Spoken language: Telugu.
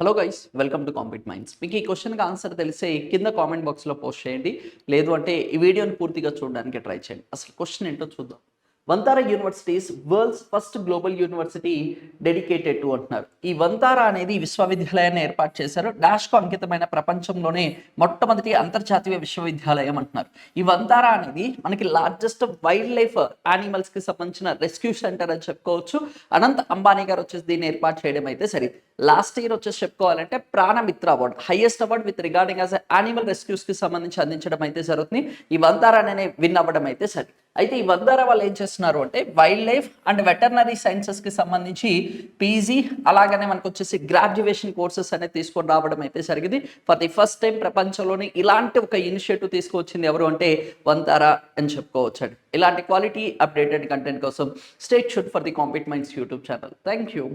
Hello guys, welcome to compete minds. మీకు ఈ క్వశ్చన్కి ఆన్సర్ తెలిసే కింద కామెంట్ బాక్స్లో పోస్ట్ చేయండి. లేదు అంటే ఈ వీడియోని పూర్తిగా చూడడానికి ట్రై చేయండి. అసలు క్వశ్చన్ ఏంటో చూద్దాం. Vantara universities world's first global university dedicated to అంటున్నారు. ఈ వంతారా అనేది విశ్వవిద్యాలయాన్ని ఏర్పాటు చేశారు. డాష్కు అంకితమైన ప్రపంచంలోనే మొట్టమొదటి అంతర్జాతీయ విశ్వవిద్యాలయం అంటున్నారు. ఈ వంతారా అనేది మనకి లార్జెస్ట్ వైల్డ్ లైఫ్ యానిమల్స్కి సంబంధించిన రెస్క్యూ సెంటర్ అని చెప్పుకోవచ్చు. అనంత్ అంబానీ గారు వచ్చేసి దీన్ని ఏర్పాటు చేయడం అయితే సరే. లాస్ట్ ఇయర్ వచ్చేసి చెప్పుకోవాలంటే Pranamitra award, highest award with regarding as animal రెస్క్యూస్కి సంబంధించి అందించడం అయితే జరుగుతుంది. ఈ వంతారా అనే విన్ అవ్వడం అయితే సరే. అయితే ఈ వంతారా వాళ్ళు ఏం చేస్తున్నారు అంటే వైల్డ్ లైఫ్ అండ్ వెటర్నరీ సైన్సెస్కి సంబంధించి పీజీ అలాగనే మనకు వచ్చేసి గ్రాడ్యుయేషన్ కోర్సెస్ అనేది తీసుకొని రావడం అయితే జరిగింది. ఫర్ ది ఫస్ట్ టైం ప్రపంచంలోనే ఇలాంటి ఒక ఇనిషియేటివ్ తీసుకొచ్చింది ఎవరు అంటే వంతారా అని చెప్పుకోవచ్చు అండి. ఇలాంటి క్వాలిటీ అప్డేటెడ్ కంటెంట్ కోసం stay tuned for the compete minds YouTube channel. Thank you.